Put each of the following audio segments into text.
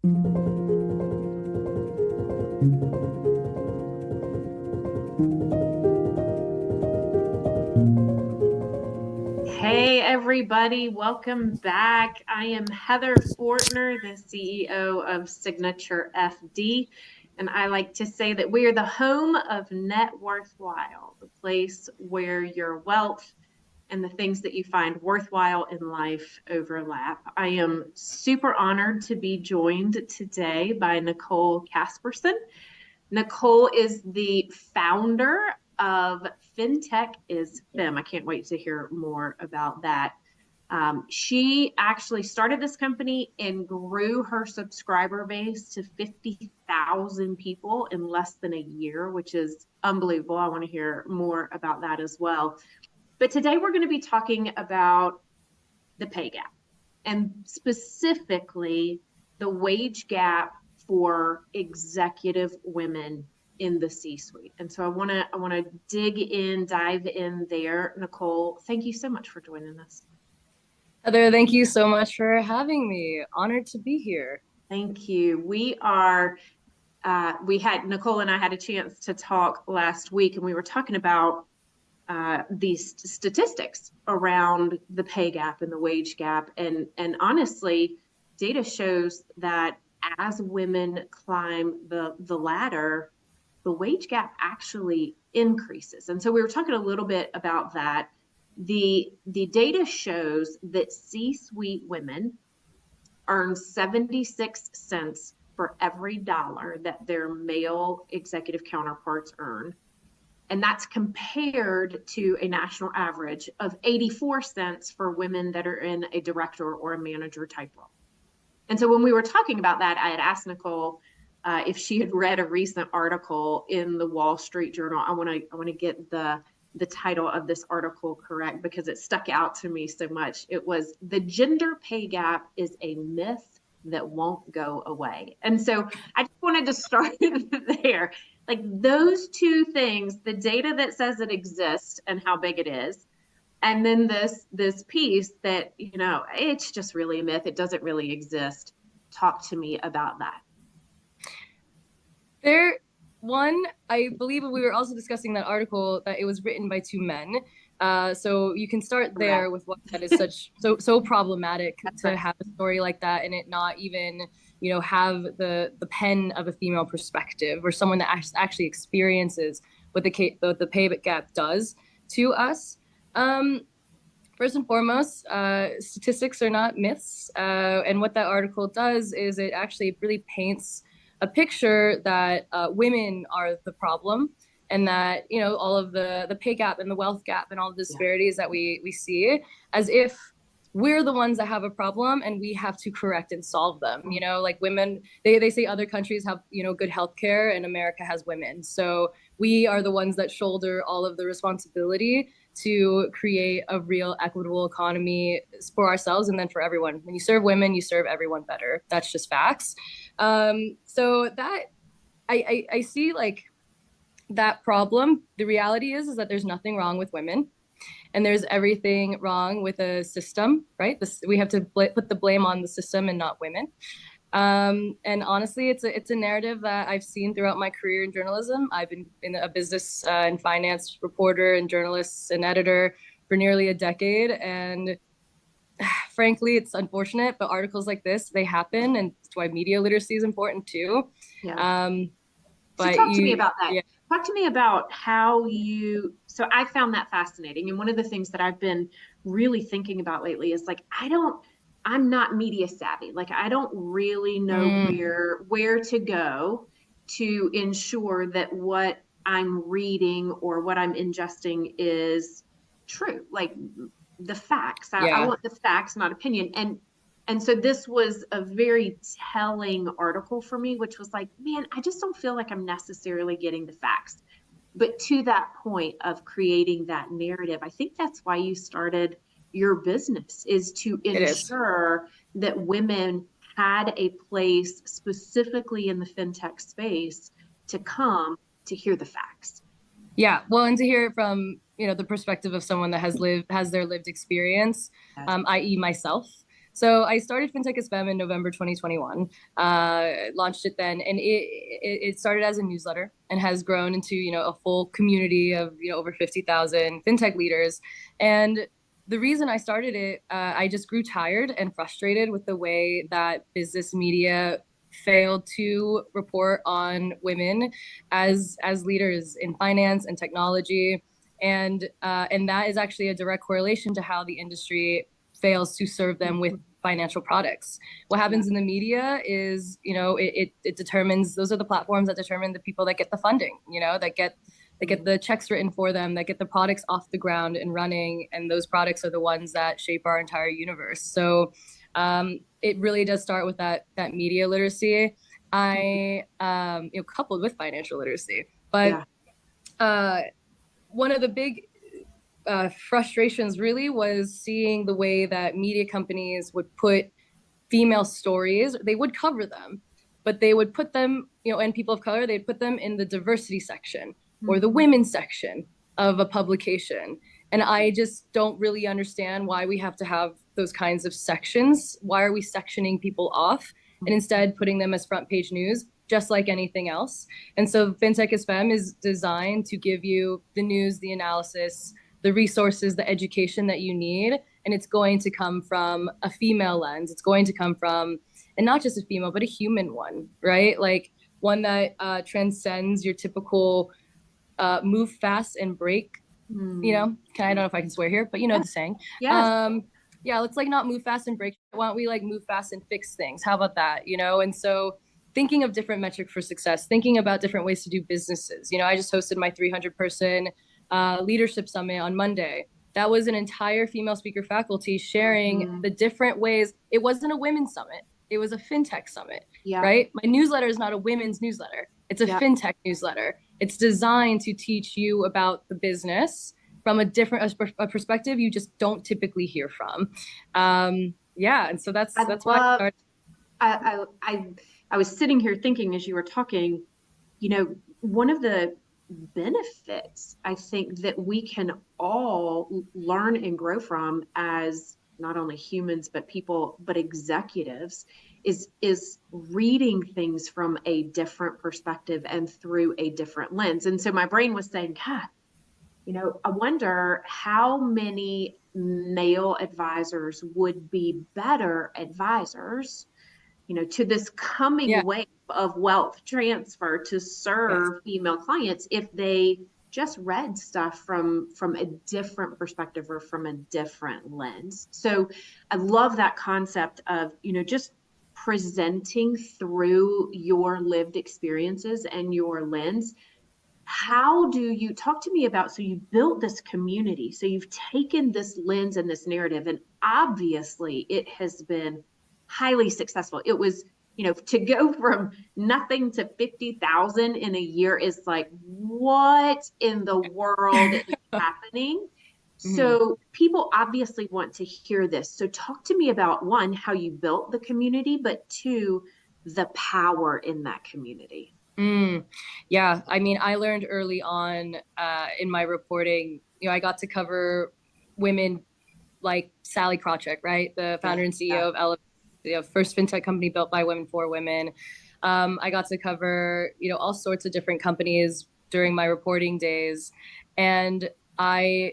Hey, everybody, welcome back. I am Heather Fortner, the CEO of Signature FD, and I like to say that we are the home of Net Worthwhile, the place where your wealth and the things that you find worthwhile in life overlap. I am super honored to be joined today by Nicole Casperson. Nicole is the founder of FinTech is Fem. I can't wait to hear more about that. She actually started this company and grew her subscriber base to 50,000 people in less than a year, which is unbelievable. I want to hear more about that as well. But today we're going to be talking about the pay gap and specifically the wage gap for executive women in the C-suite. And so I want to dive in there. Nicole, thank you so much for joining us. Heather, thank you so much for having me. Honored to be here. Thank you. We had Nicole and I had a chance to talk last week, and we were talking about these statistics around the pay gap and the wage gap. And honestly, data shows that as women climb the ladder, the wage gap actually increases. And so we were talking a little bit about that. The data shows that C-suite women earn 76 cents for every dollar that their male executive counterparts earn. And that's compared to a national average of 84 cents for women that are in a director or a manager type role. And so when we were talking about that, I had asked Nicole if she had read a recent article in the Wall Street Journal. I want to get the title of this article correct because it stuck out to me so much. It was "The Gender Pay Gap is a Myth That Won't Go Away." And so I just wanted to start there. Like those two things, the data that says it exists and how big it is, and then this piece that, it's just really a myth. It doesn't really exist. Talk to me about that. I believe we were also discussing that article that it was written by two men. So you can start there with what that is so problematic to have a story like that and it not even, have the pen of a female perspective or someone that actually experiences what the pay gap does to us. First and foremost, statistics are not myths. And what that article does is it actually really paints a picture that women are the problem and that, all of the pay gap and the wealth gap and all the disparities that we see as if we're the ones that have a problem and we have to correct and solve them. Like women, they say other countries have, good healthcare and America has women. So we are the ones that shoulder all of the responsibility to create a real equitable economy for ourselves and then for everyone. When you serve women, you serve everyone better. That's just facts. So that I see like that problem. The reality is that there's nothing wrong with women and there's everything wrong with a system, right? We have to put the blame on the system and not women. And honestly, it's a narrative that I've seen throughout my career in journalism. I've been in a business and finance reporter and journalist and editor for nearly a decade. And frankly, it's unfortunate, but articles like this, they happen. And that's why media literacy is important too. Yeah. So talk to me about that. Yeah. Talk to me about so I found that fascinating. And one of the things that I've been really thinking about lately is like, I'm not media savvy. Like I don't really know where to go to ensure that what I'm reading or what I'm ingesting is true. Like the facts. I want the facts, not opinion. And so this was a very telling article for me, which was like, man, I just don't feel like I'm necessarily getting the facts. But to that point of creating that narrative, I think that's why you started your business, is to ensure that women had a place specifically in the fintech space to come to hear the facts. Yeah, well, and to hear it from, the perspective of someone that has their lived experience, i.e. myself. So I started FinTech is Femme in November 2021. Launched it then, and it started as a newsletter and has grown into a full community of over 50,000 FinTech leaders. And the reason I started it, I just grew tired and frustrated with the way that business media failed to report on women as leaders in finance and technology, and that is actually a direct correlation to how the industry fails to serve them with financial products. What happens in the media is, it determines, those are the platforms that determine the people that get the funding, that get the checks written for them, that get the products off the ground and running, and those products are the ones that shape our entire universe. So it really does start with that media literacy, coupled with financial literacy. But one of the big frustrations really was seeing the way that media companies would put female stories. They would cover them, but they would put them, and people of color, they'd put them in the diversity section or the women's section of a publication. And I just don't really understand why we have to have those kinds of sections. Why are we sectioning people off and instead putting them as front page news, just like anything else? And so FinTech is Femme is designed to give you the news, the analysis, the resources, the education that you need. And it's going to come from a female lens. It's going to come from, and not just a female, but a human one, right? Like one that transcends your typical move fast and break. I don't know if I can swear here, but the saying. Yeah, let's like not move fast and break. Why don't we like move fast and fix things? How about that? And so thinking of different metrics for success, thinking about different ways to do businesses. I just hosted my 300-person leadership summit on Monday. That was an entire female speaker faculty sharing the different ways. It wasn't a women's summit. It was a FinTech summit, right? My newsletter is not a women's newsletter. It's a FinTech newsletter. It's designed to teach you about the business from a different perspective you just don't typically hear from. And so that's why I started. I was sitting here thinking as you were talking, one of the benefits I think that we can all learn and grow from as not only humans but executives is reading things from a different perspective and through a different lens. And so my brain was saying, God, I wonder how many male advisors would be better advisors to this coming wave of wealth transfer to serve female clients if they just read stuff from a different perspective or from a different lens. So I love that concept of, just presenting through your lived experiences and your lens. How do you talk to me about, so you built this community, so you've taken this lens and this narrative, and obviously it has been highly successful. It was, to go from nothing to 50,000 in a year is like, what in the world is happening? So people obviously want to hear this. So talk to me about, one, how you built the community, but two, the power in that community. Yeah, I mean, I learned early on in my reporting, I got to cover women like Sallie Krawcheck, right? The founder and CEO of Elevate, the first FinTech company built by women for women. I got to cover, all sorts of different companies during my reporting days. And I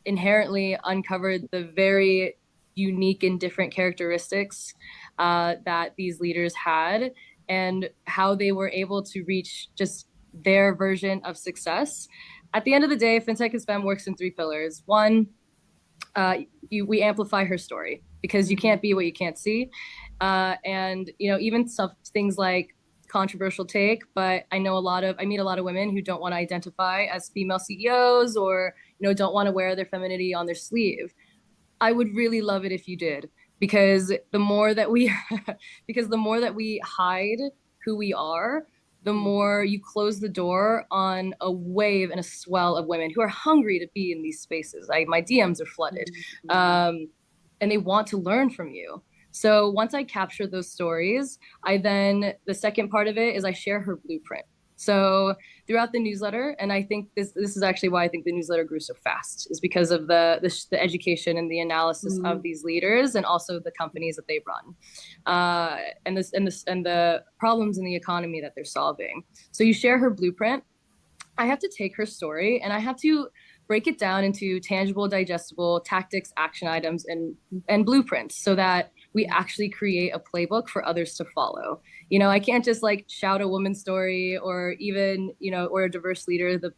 inherently uncovered the very unique and different characteristics that these leaders had and how they were able to reach just their version of success. At the end of the day, FinTech is Femme works in three pillars. One, we amplify her story because you can't be what you can't see. And, even things like controversial take, but I meet a lot of women who don't want to identify as female CEOs or, don't want to wear their femininity on their sleeve. I would really love it if you did, because the more that we hide who we are, the more you close the door on a wave and a swell of women who are hungry to be in these spaces. My DMs are flooded, and they want to learn from you. So once I capture those stories, the second part of it is I share her blueprint. So throughout the newsletter, and I think this is actually why I think the newsletter grew so fast, is because of the education and the analysis of these leaders and also the companies that they run, and the problems in the economy that they're solving. So you share her blueprint. I have to take her story and I have to break it down into tangible, digestible tactics, action items, and blueprints so that we actually create a playbook for others to follow. I can't just like shout a woman's story or even, or a diverse leader, the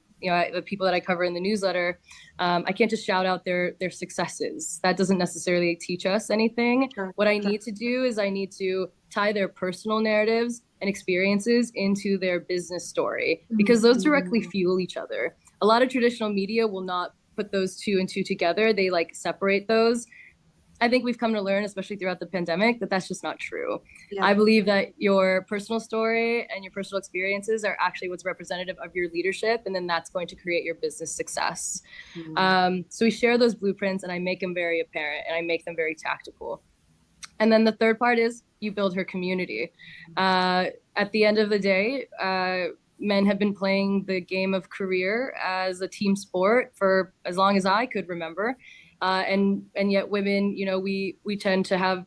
people that I cover in the newsletter. I can't just shout out their successes. That doesn't necessarily teach us anything. Sure, What I sure. need to do is I need to tie their personal narratives and experiences into their business story because those directly fuel each other. A lot of traditional media will not put those two and two together. They like separate those. I think we've come to learn, especially throughout the pandemic, that that's just not true. Yeah. I believe that your personal story and your personal experiences are actually what's representative of your leadership, and then that's going to create your business success. So we share those blueprints, and I make them very apparent, and I make them very tactical. And then the third part is you build her community. At the end of the day, men have been playing the game of career as a team sport for as long as I could remember. And yet women, we tend to have,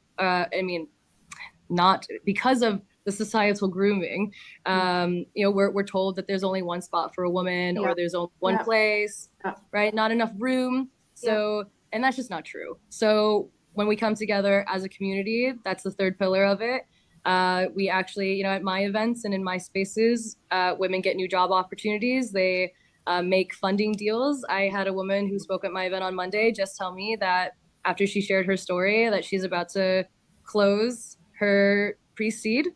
not because of the societal grooming, we're told that there's only one spot for a woman or there's only one place, right? Not enough room. So, and that's just not true. So when we come together as a community, that's the third pillar of it. We actually, at my events and in my spaces, women get new job opportunities. They make funding deals. I had a woman who spoke at my event on Monday just tell me that after she shared her story that she's about to close her pre-seed.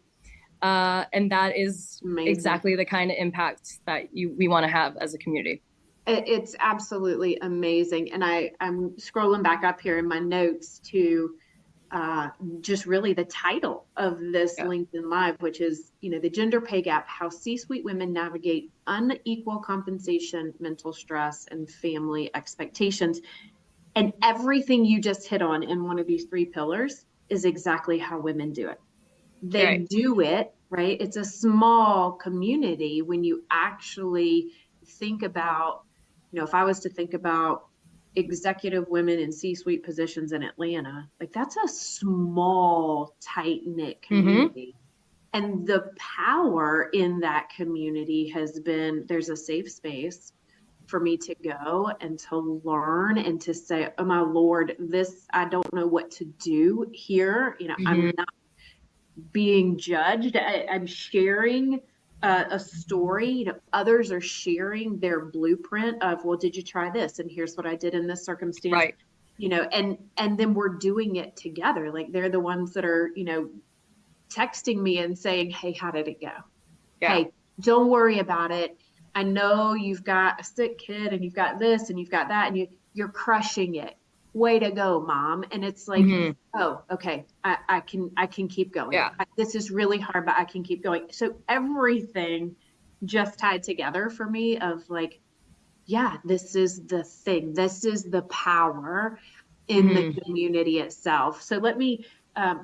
And that is amazing. Exactly the kind of impact that we want to have as a community. It's absolutely amazing. And I'm scrolling back up here in my notes to just really the title of this LinkedIn Live, which is, the gender pay gap, how C-suite women navigate unequal compensation, mental stress, and family expectations. And everything you just hit on in one of these three pillars is exactly how women do it. They do it, right? It's a small community when you actually think about, if I was to think about executive women in C-suite positions in Atlanta, like that's a small, tight-knit community. And the power in that community has been, there's a safe space for me to go and to learn and to say, oh my Lord, I don't know what to do here. I'm not being judged. I'm sharing a story. Others are sharing their blueprint of, well, did you try this? And here's what I did in this circumstance. Right. And then we're doing it together. Like they're the ones that are, texting me and saying, hey, how did it go? Yeah. Hey, don't worry about it. I know you've got a sick kid and you've got this and you've got that and you're crushing it. Way to go, mom. And it's like, oh, okay, I can keep going. Yeah. This is really hard, but I can keep going. So everything just tied together for me of like, yeah, this is the thing. This is the power in the community itself. So let me,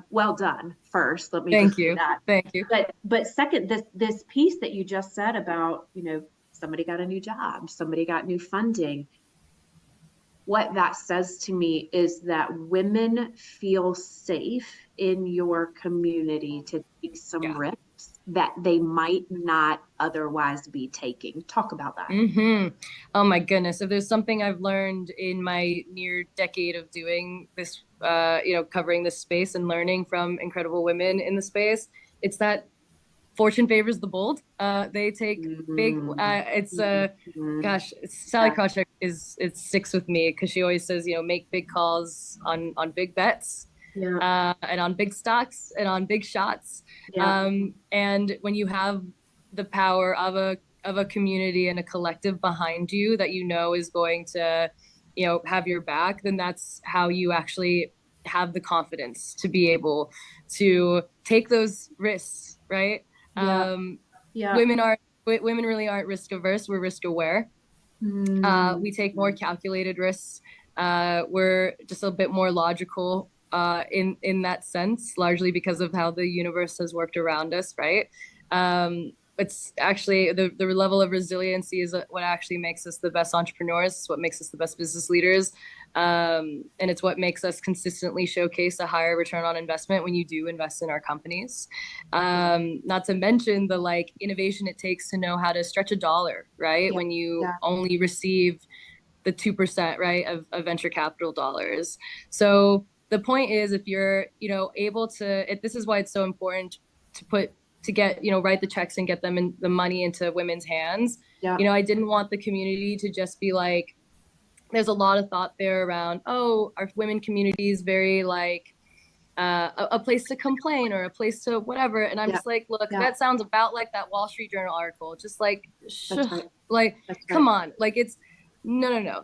well done first. Let me Thank just you. say that. Thank you. But second, this piece that you just said about, somebody got a new job, somebody got new funding. What that says to me is that women feel safe in your community to take some risks that they might not otherwise be taking. Talk about that. Oh my goodness. If there's something I've learned in my near decade of doing this, covering this space and learning from incredible women in the space, it's that fortune favors the bold. They take big, gosh, Sally Krawcheck it sticks with me because she always says, make big calls on big bets. And on big stocks and on big shots. And when you have the power of a community and a collective behind you that is going to, have your back, then that's how you actually have the confidence to be able to take those risks, right? Women really aren't risk averse. We're risk aware. We take more calculated risks. We're just a bit more logical in that sense, largely because of how the universe has worked around us, right? it's actually the level of resiliency is what actually makes us the best entrepreneurs. It's what makes us the best business leaders. And it's what makes us consistently showcase a higher return on investment when you do invest in our companies. Not to mention the like innovation it takes to know how to stretch a dollar, right? Yeah. When you Yeah. only receive the 2%, right, of venture capital dollars. So the point is, if you're, able to, this is why it's so important to get, write the checks and get them in the money into women's hands. Yeah. I didn't want the community to just be like, there's a lot of thought there around, oh, our women community is very like a place to complain or a place to whatever. And I'm just like, look, that sounds about like that Wall Street Journal article. Just like, Right. like, That's come right. on. Like it's, no.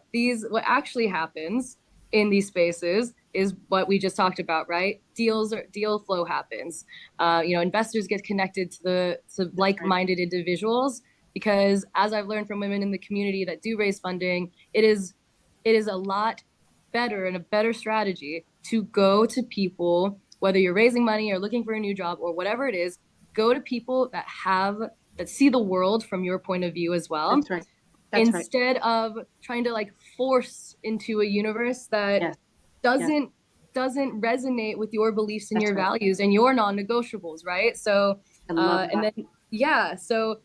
What actually happens in these spaces is what we just talked about, right? Deal flow happens. Investors get connected to like-minded individuals, because as I've learned from women in the community that do raise funding, it is a lot better and a better strategy to go to people, whether you're raising money or looking for a new job or whatever it is, go to people that see the world from your point of view as well. That's right. That's right. Instead of trying to like force into a universe that doesn't resonate with your beliefs and your values and your non-negotiables, right? So and then so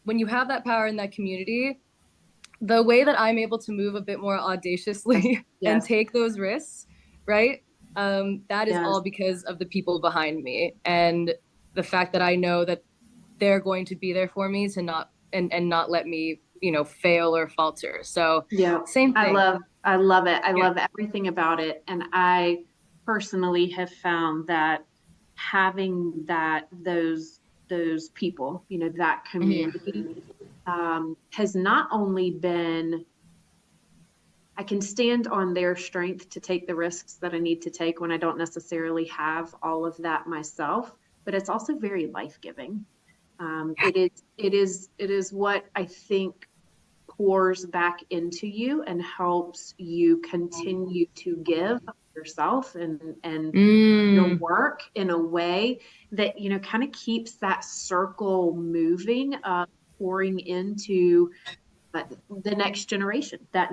when you have that power in that community, the way that I'm able to move a bit more audaciously and take those risks, right? That is all because of the people behind me and the fact that I know that they're going to be there for me to not let me, fail or falter. So same thing. I love it. I love everything about it. And I personally have found that having those people, that community, has not only been, I can stand on their strength to take the risks that I need to take when I don't necessarily have all of that myself, but it's also very life-giving. It is what I think pours back into you and helps you continue to give yourself and your work in a way that, kind of keeps that circle moving, pouring into the next generation, that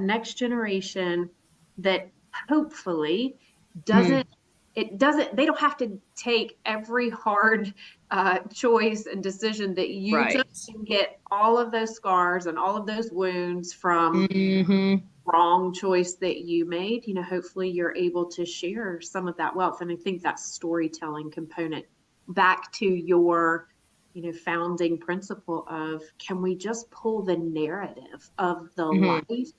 hopefully doesn't, they don't have to take every hard choice and decision that you took and get all of those scars and all of those wounds from wrong choice that you made. Hopefully you're able to share some of that wealth. And I think that storytelling component, back to your founding principle of, can we just pull the narrative of the life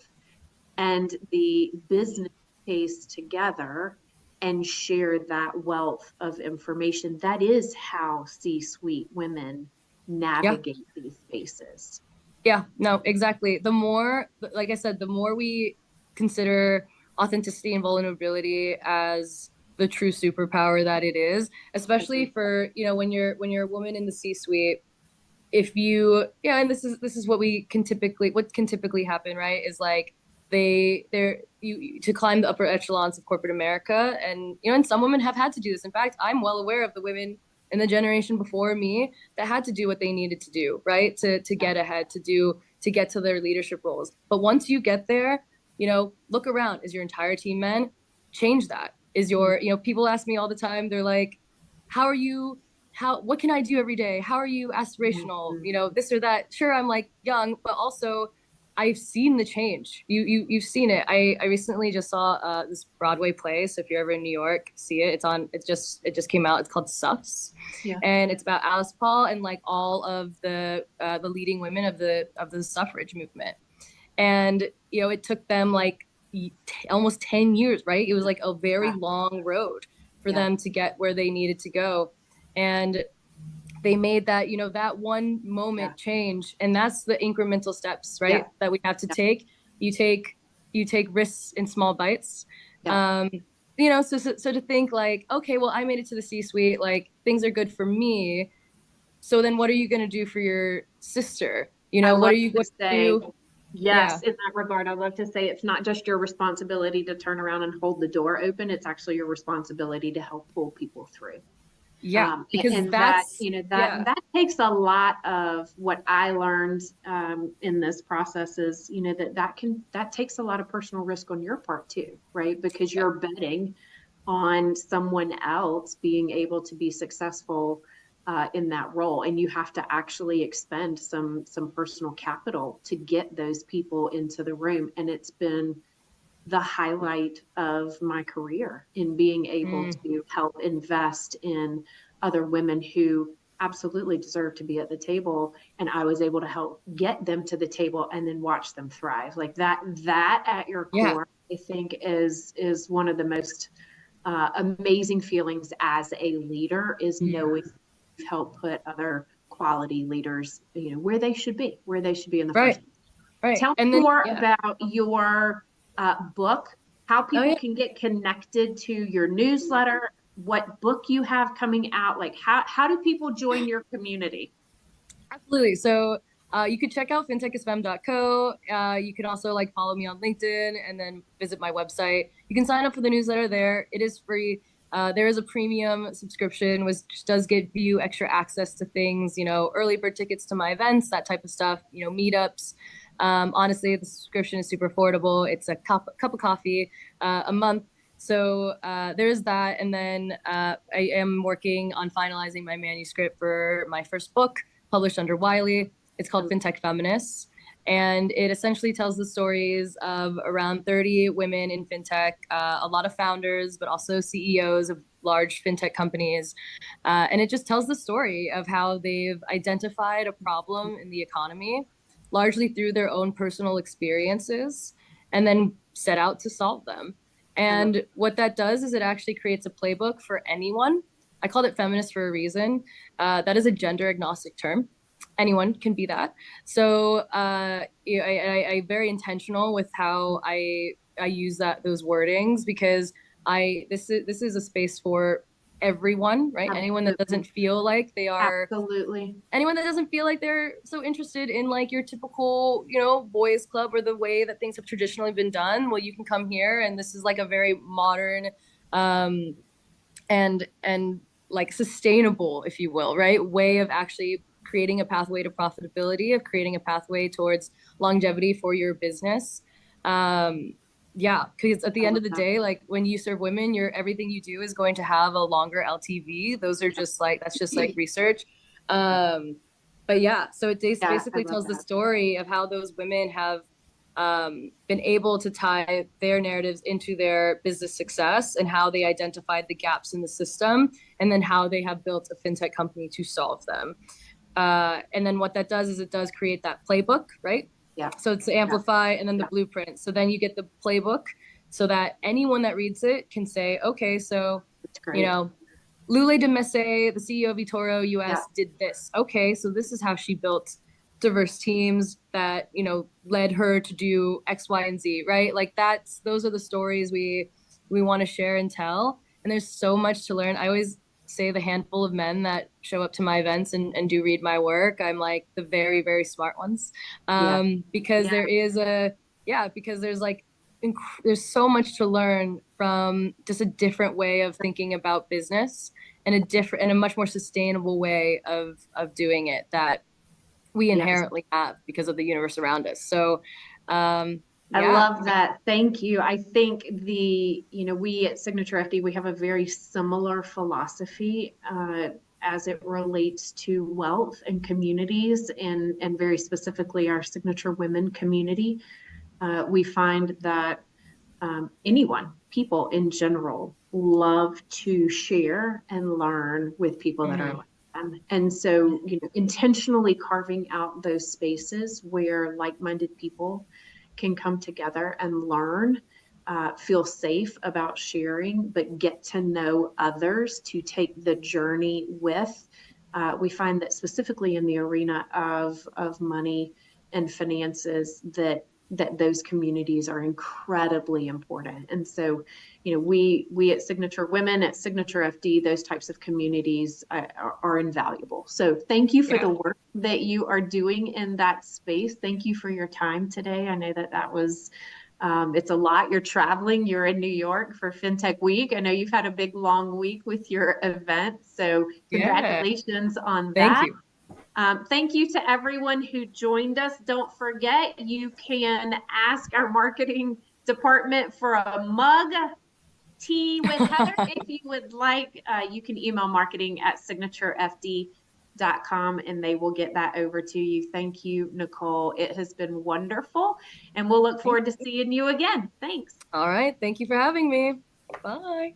and the business case together and share that wealth of information? That is how C-suite women navigate these spaces. Yeah, no, exactly. The more, like I said, the more we consider authenticity and vulnerability as the true superpower that it is, especially for, when you're a woman in the C-suite, if you, and this is what can typically happen, right? Is like you to climb the upper echelons of corporate America. And, and some women have had to do this. In fact, I'm well aware of the women in the generation before me that had to do what they needed to do, right? To get ahead, to get to their leadership roles. But once you get there, look around. Is your entire team men? Change that. Is your, people ask me all the time, they're like, what can I do every day? How are you aspirational? This or that. Sure, I'm like young, but also I've seen the change. You've seen it. I recently just saw this Broadway play. So if you're ever in New York, see it. It just came out. It's called Suffs, and it's about Alice Paul and like all of the leading women of the suffrage movement. And it took them like almost 10 years, right? It was like a very long road for them to get where they needed to go, and they made that, that one moment change. And that's the incremental steps, right? That we have to take. You take risks in small bites. So to think like, okay, well, I made it to the C-suite, like things are good for me. So then what are you going to do for your sister? What are you going to do? Yes, in that regard, I love to say it's not just your responsibility to turn around and hold the door open. It's actually your responsibility to help pull people through. Yeah, because And that, that's you know, yeah. that takes a lot of what I learned in this process is, you know, that takes a lot of personal risk on your part too, right? Because Yep. you're betting on someone else being able to be successful in that role, and you have to actually expend some personal capital to get those people into the room. And it's been the highlight of my career in being able Mm, to help invest in other women who absolutely deserve to be at the table, and I was able to help get them to the table and then watch them thrive. Like that at your yeah, core, I think is one of the most amazing feelings as a leader, is knowing you've helped put other quality leaders, you know, where they should be in the first right, place. right. Tell And me then more yeah. about your book, how Oh people yeah. can get connected to your newsletter, what book you have coming out, like how do people join your community? Absolutely. So you could check out fintechisfem.co. You can also like follow me on LinkedIn and then visit my website. You can sign up for the newsletter there. It is free. There is a premium subscription, which does give you extra access to things, you know, early bird tickets to my events, that type of stuff, you know, meetups. Honestly, the subscription is super affordable. It's a cup of coffee a month. So there's that. And then I am working on finalizing my manuscript for my first book published under Wiley. It's called FinTech Feminists. And it essentially tells the stories of around 30 women in fintech, a lot of founders, but also CEOs of large fintech companies. And it just tells the story of how they've identified a problem in the economy, largely through their own personal experiences, and then set out to solve them. I love And what that does is it actually creates a playbook for anyone. I called it feminist for a reason. That is a gender agnostic term. Anyone can be that. So I very intentional with how I use those wordings because this is a space for everyone, right? Anyone that doesn't absolutely, feel like they are absolutely. anyone that doesn't feel like they're so interested in like your typical, you know, boys club or the way that things have traditionally been done, well, you can come here, and this is like a very modern um and like sustainable, if you will, right, way of actually creating a pathway to profitability, of creating a pathway towards longevity for your business. um yeah, because at the I end love of the that. day, like when you serve women, your everything you do is going to have a longer LTV. Those are just like, that's just like research. um but yeah, so it Yeah, I basically love tells the that. story of how those women have been able to tie their narratives into their business success and how they identified the gaps in the system, and then how they have built a fintech company to solve them. And then what that does is it does create that playbook, right? Yeah, So it's the yeah, amplify and then the yeah. blueprint. So then you get the playbook so that anyone that reads it can say, okay, so, It's you great. know, Lule de Messe, the CEO of eToro Yeah, US, did this. Okay, so this is how she built diverse teams that, you know, led her to do X, Y, and Z, right? Like those are the stories we want to share and tell. And there's so much to learn. I always say the handful of men that show up to my events and do read my work, I'm like the very, very smart ones. yeah, Because yeah. there is because there's like there's so much to learn from just a different way of thinking about business, and a much more sustainable way of doing it that we Yes. inherently have because of the universe around us. So I yeah. love that. Thank you. I think you know, we at Signature FD, we have a very similar philosophy as it relates to wealth and communities, and very specifically our Signature Women community. We find that people in general, love to share and learn with people that are Mhm. like them. And so, you know, intentionally carving out those spaces where like-minded people can come together and learn, feel safe about sharing, but get to know others to take the journey with. We find that specifically in the arena of money and finances, that those communities are incredibly important. And so, you know, we at Signature Women, at Signature FD, those types of communities are invaluable. So thank you for Yeah. the work that you are doing in that space. Thank you for your time today. I know that that was It's a lot. You're traveling. You're in New York for FinTech Week. I know you've had a big, long week with your event. So Yeah. congratulations on Thank that. you. Thank you to everyone who joined us. Don't forget, you can ask our marketing department for a mug tea with Heather if you would like. You can email marketing@signaturefd.com and they will get that over to you. Thank you, Nicole. It has been wonderful, and we'll look forward to seeing you again. Thanks. All right. Thank you for having me. Bye.